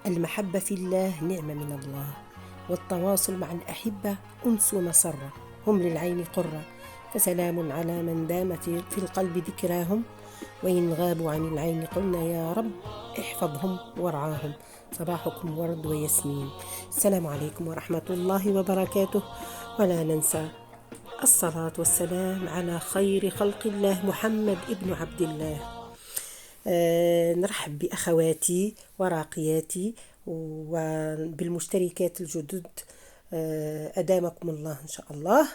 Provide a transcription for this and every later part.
المحبة في الله نعمة من الله، والتواصل مع الأحبة أنس ومسرة، هم للعين قرة، فسلام على من دام في القلب ذكراهم، وإن غابوا عن العين قلنا يا رب احفظهم وارعاهم. صباحكم ورد وياسمين. السلام عليكم ورحمة الله وبركاته. ولا ننسى الصلاة والسلام على خير خلق الله محمد ابن عبد الله. نرحب بأخواتي وراقياتي وبالمشتركات الجدد. أدامكم الله إن شاء الله.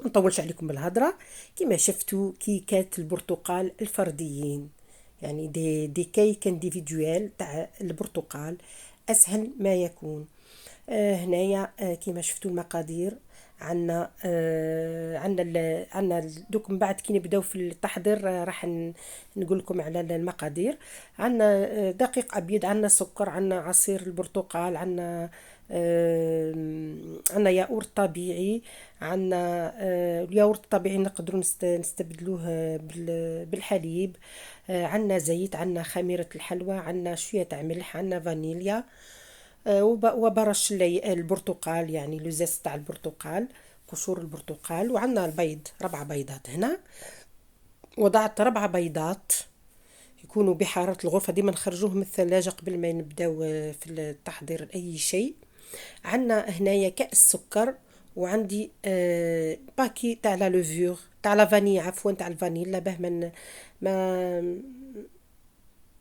نطولش عليكم بالهضرة. كما شفتوا كيكات البرتقال الفرديين، يعني دي كيك انديفيدوال تاع البرتقال، أسهل ما يكون. هنايا كما شفتوا المقادير عنا. عنا دوك من بعد كي نبداو في التحضير راح نقول لكم على المقادير. عنا دقيق ابيض، عنا سكر، عنا عصير البرتقال، عنا ياغورت طبيعي، عنا الياغورت الطبيعي نقدروا نستبدلوه بالحليب. عنا زيت، عنا خميرة الحلوى، عنا شوية تاع ملح، عنا فانيليا، وبرش البرتقال، يعني لزاز تاع البرتقال، قشور البرتقال. وعندنا البيض 4 بيضات هنا. وضعت 4 بيضات يكونوا بحرارة الغرفة، ديما نخرجوهم من الثلاجة قبل ما نبداو في التحضير أي شيء. عندنا هنايا كأس سكر، وعندي باكي تاع لا لوفور تاع لا فاني، عفوا تاع الفانيلا، باه ما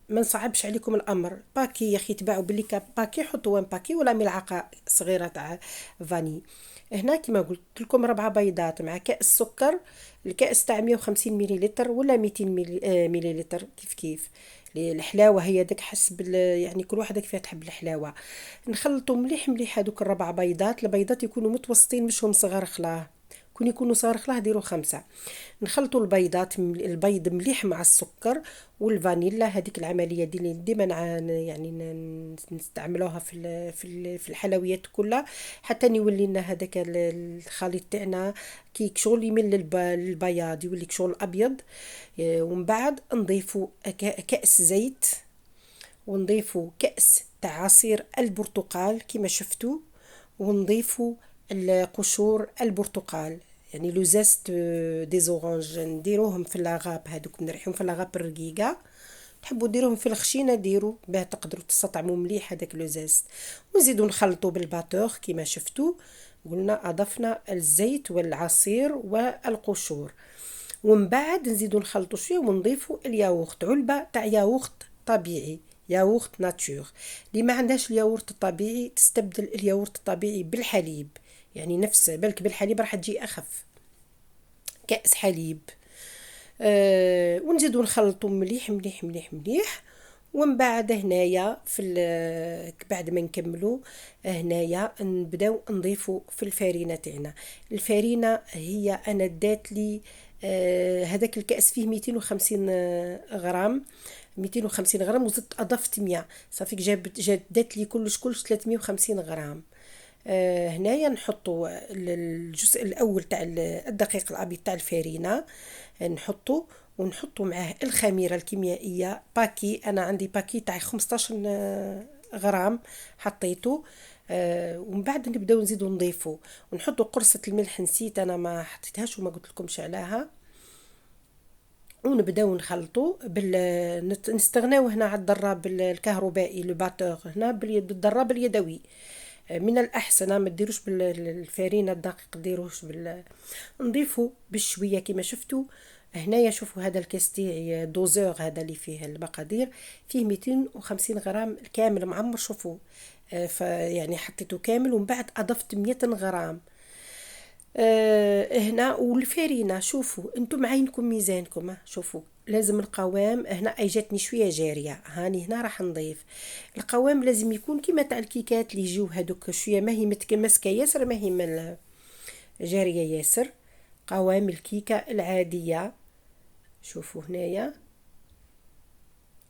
ما نصعبش عليكم الامر. باكي يا اخي تباعوا باللي باكي، حطوا 1 باكي ولا ملعقه صغيره تاع فاني. هنا كما قلت لكم 4 بيضات مع كاس سكر. الكاس تاع 150 مليلتر ولا 200 مليلتر كيف كيف. الحلاوه هي داك حسب يعني كل واحده كيف تحب الحلاوه. نخلطوا مليح مليح هذوك الربع بيضات. البيضات يكونوا متوسطين مش هم صغار خلاه، كون يكونوا صغار خلاه ديروا 5. نخلطوا البيض مليح مع السكر والفانيلا. هذيك العمليه دي ديما يعني نستعملوها في الحلويات كلها، حتى يولي لنا هذاك الخليط تاعنا كي شغل يمل البياض يولي شغل ابيض. ومن بعد نضيفوا كأس زيت، ونضيفوا كأس تاع عصير البرتقال كما شفتوا، ونضيفوا قشور البرتقال، يعني لو زيست دي زورانج نديروهم في لاغاب، هذوك نريحهم في لاغاب الرقيقه. تحبوا ديروهم في الخشينه ديروا باه تقدروا تستطعموا مليح هذاك لو زيست. ونزيدوا نخلطوا بالباتور كما شفتوا. قلنا اضفنا الزيت والعصير والقشور، ومن بعد نزيدوا نخلطوا شويه ونضيفوا الياغورت، علبه تاع ياغورت طبيعي، ياغورت ناتور. اللي ما عندهاش الياغورت الطبيعي تستبدل الياغورت الطبيعي بالحليب، يعني نفس بالك بالحليب راح تجي اخف. كأس حليب. ونزيدو نخلطو مليح مليح مليح مليح. ومن بعد هنايا بعد ما نكملو هنايا نبداو نضيفو في الفارينة تاعنا. الفارينة هي انا دات لي هذاك الكأس فيه 250 غرام، 250 غرام، وزدت اضفت 100 صافي جات دات لي كلش 350 غرام. هنايا نحطوا الجزء الاول تاع الدقيق الابيض تاع الفارينه، نحطوا ونحطوا معاه الخميره الكيميائيه باكي. انا عندي باكي تاع 15 غرام حطيته. ومن بعد نبداو نزيدو نضيفو ونحطوا قرصه الملح، نسيت انا ما حطيتهاش وما قلت لكمش عليها. ونبداو نخلطوا نستغناو هنا على الضراب الكهربائي لو باتور، هنا بالضراب اليدوي من الاحسن. ما ديروش بالفارينه الدقيق، ديروش نضيفوا بالشويه كما شفتوا. هنايا شوفوا هذا الكاس تاعي دوزور، هذا اللي فيه المقادير، فيه 250 غرام كامل معمر. شوفوا فيعني حطيته كامل، ومن بعد اضفت 100 غرام. هنا والفارينة شوفوا انتم عينكم ميزانكم. شوفوا لازم القوام هنا اي جاتني شويه جاريه، هاني هنا راح نضيف القوام لازم يكون كيما تاع الكيكات اللي يجيو هذوك شويه، ما هي متكمسكه ياسر، ما هي جاريه ياسر. قوام الكيكه العاديه. شوفوا هنايا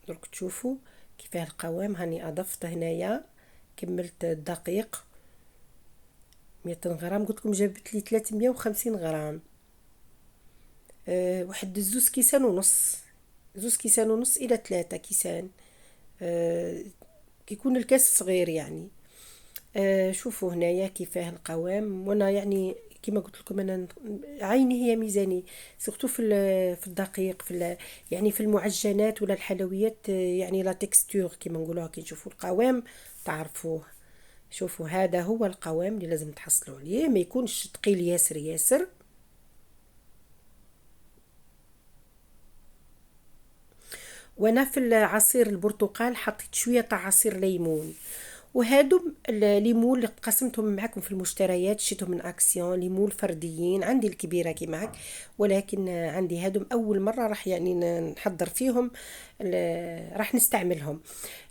درك تشوفوا كيفاه القوام. هاني اضفت هنايا كملت الدقيق 100 غرام، قلت لكم جابت لي 350 غرام. واحد 2 كيسان ونص، 2 كيسان ونص الى 3 كيسان. كيكون الكاس صغير يعني. شوفوا هنايا كيفاه القوام، وانا يعني كما قلت لكم انا عيني هي ميزاني، سورتو في الدقيق، يعني في المعجنات ولا الحلويات. يعني لا تكستور كما نقولوها كي نشوفوا القوام تعرفوه. شوفوا هذا هو القوام اللي لازم تحصلوا عليه، ما يكونش ثقيل ياسر ياسر. وانا في العصير البرتقال حطيت شويه تاع عصير ليمون. وهادو الليمون اللي قسمتهم معكم في المشتريات، شيتهم من اكسيون ليمون فرديين، عندي الكبيره كي معك، ولكن عندي هادو اول مره راح يعني نحضر فيهم، راح نستعملهم.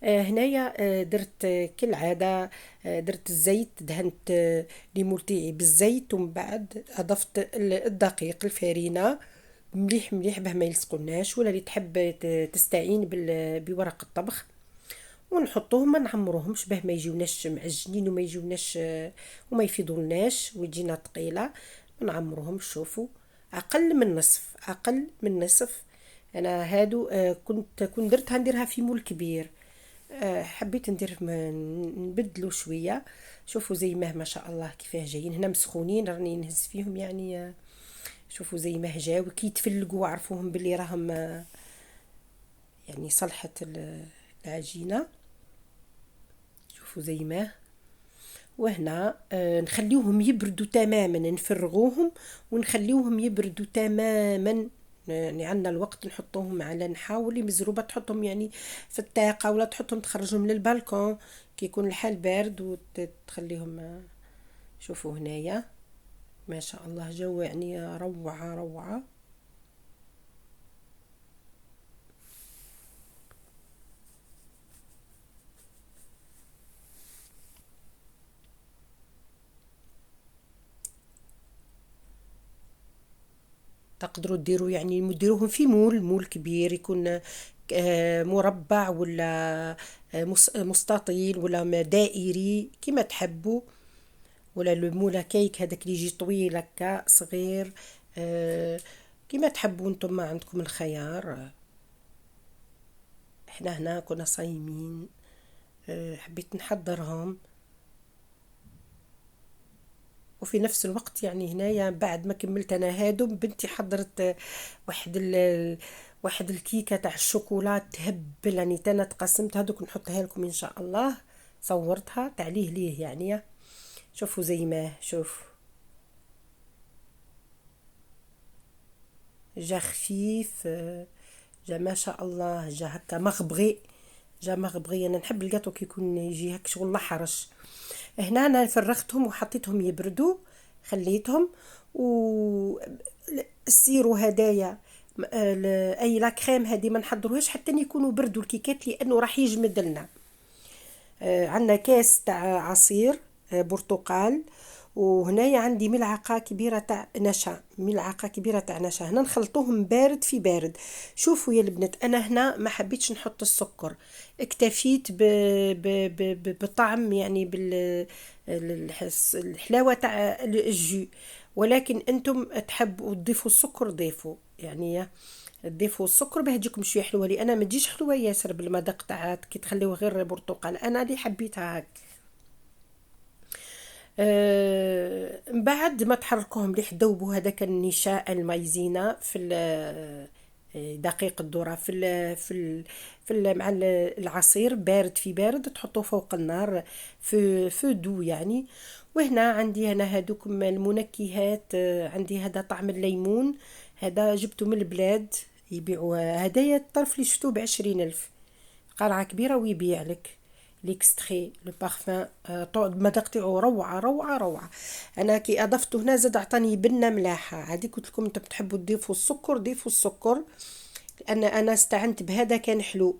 هنايا درت كالعاده، درت الزيت، دهنت ليمون تاعي بالزيت، ومن بعد اضفت الدقيق الفارينه مليح مليح باه ما يلصقوناش، ولا اللي تحب تستعين بورق الطبخ، ونحطوهم ما نعمروهمش باه ما يجيوناش معجنين وما يجيوناش وما يفيضولناش ويجينا ثقيله. ما نعمروهمش. شوفوا اقل من نصف، اقل من نصف. انا هادو كنت درتها نديرها في مول كبير. حبيت ندير نبدلو شويه. شوفوا زي ما شاء الله كيفاه جايين هنا مسخونين، راني نهز فيهم يعني. شوفوا زي ما جاو كي يتفلقوا عرفوهم باللي راهم يعني صلحت العجينه. شوفوا زي ما. وهنا نخليوهم يبردوا تماما، نفرغوهم ونخليوهم يبردوا تماما. يعني عندنا الوقت نحطوهم على، نحاول مزروبة تحطهم يعني في الطاقة، ولا تحطهم تخرجهم للبالكون كي يكون الحال بارد وتخليهم. شوفوا هنايا ما شاء الله جو يعني روعة روعة. تقدروا ديروا يعني ديروهم في مول كبير يكون مربع، ولا مستطيل، ولا دائري كما تحبوا، ولا المولا كيك هذاك اللي يجي طويل هكا صغير. كما تحبوا انتم، ما عندكم الخيار. احنا هنا كنا صايمين، حبيت نحضرهم. وفي نفس الوقت يعني هنايا بعد ما كملت انا هادو، بنتي حضرت واحد واحد الكيكه تاع الشوكولا تهبل يعني. انا تقسمت هادوك نحطها لكم ان شاء الله، صورتها تعليه ليه يعني. شوفوا زي ما شوف، جا خفيف. جا ما شاء الله، جا هكا مغبغي. جا مغبغي. انا نحب الجاتو كي يكون يجي هك شغل محرش. هنا انا فرغتهم وحطيتهم يبردوا، خليتهم. و السيرو هدايا اي لا كريم هذه ما نحضروهاش حتى يكونوا بردوا الكيكات، لانه راح يجمد لنا. عندنا كاس تاع عصير برتقال، وهنايا عندي ملعقة كبيرة تاع نشا، ملعقة كبيرة تاع نشا. هنا نخلطوهم بارد في بارد. شوفوا يا البنات، أنا هنا ما حبيتش نحط السكر، اكتفيت بطعم يعني الحلاوة تاع الجو. ولكن انتم تحبوا تضيفوا السكر ضيفوا يعني، تضيفوا السكر باه تجيكم شويه حلوه. لي انا ما تجيش حلوه ياسر بالمذاق تاعها كي تخليوه غير برتقال، انا اللي حبيتها هاك. من بعد ما تحركوهم لي دوبوا هذاك النشاء المايزينا في دقيق الذرة مع العصير بارد في بارد، تحطوه فوق النار في دو يعني. وهنا عندي انا هادوكم المنكهات. عندي هذا طعم الليمون، هذا جبته من البلاد يبيعوا. هدايا الطرف اللي شفتوه ب20 ألف، قرعة كبيرة ويبيع لك ليكستخي لو بارفان. المذاق تاعو روعة روعة روعة. انا كي اضفته هنا زاد عطاني بنة ملاحة. عادي قلت لكم انتم بتحبوا تضيفوا السكر ضيفوا السكر، لان انا استعنت بهذا كان حلو.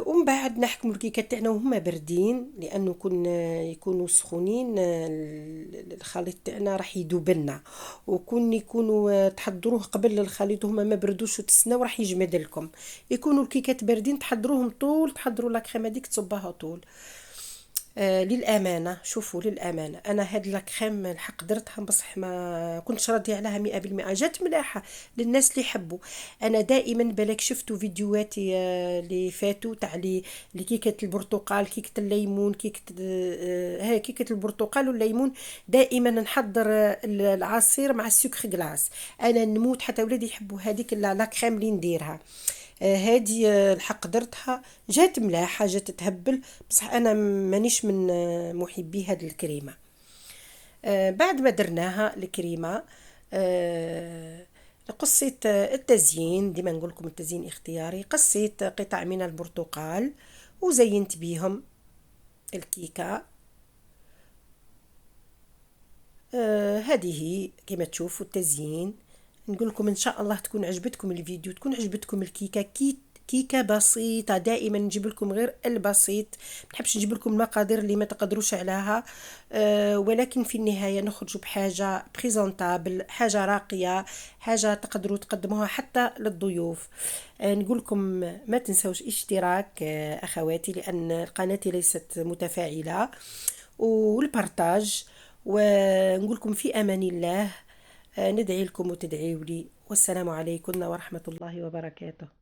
ومن بعد نحكموا الكيكات تاعنا وهما باردين، لانه يكونوا سخونين. الخليط تاعنا راح يذوب لنا. وكون يكونوا تحضروه قبل الخليط وهما ما بردوش وتسناو راح يجمد لكم. يكونوا الكيكات باردين تحضروهم طول، تحضروا لا كريم هذيك تصبها طول. للأمانة، شوفوا للأمانة أنا هاد لاكخيم الحق درتها، بصح ما كنتش راضية عليها 100%. جات ملاحة للناس اللي يحبوا. أنا دائما بالك شفتوا فيديوهاتي اللي فاتوا تاع لي كيكة البرتقال، كيكة الليمون، كيكة هاي كيكة البرتقال والليمون. دائما نحضر العصير مع السكر جلاس. أنا نموت حتى ولادي يحبوا هذيك لاكخيم اللي نديرها. هادي الحق درتها، جات ملاحة، جات تهبل، بصح أنا مانيش من محبي هاد الكريمة. بعد ما درناها الكريمة، قصيت التزيين، ديما نقول لكم التزيين اختياري. قصيت قطع من البرتقال وزينت بيهم الكيكة. هذه كما تشوفوا التزيين. نقول لكم ان شاء الله تكون عجبتكم الفيديو، تكون عجبتكم الكيكه. كيكه بسيطه، دائما نجيب لكم غير البسيط، ما نحبش نجيب لكم المقادير اللي ما تقدروش عليها. ولكن في النهايه نخرجوا بحاجه بريزونطابل، حاجه راقيه، حاجه تقدروا تقدموها حتى للضيوف. نقول لكم ما تنسوش اشتراك اخواتي، لان قناتي ليست متفاعله، والبارتاج. ونقول لكم في امان الله. ندعي لكم وتدعيوا لي، والسلام عليكم ورحمة الله وبركاته.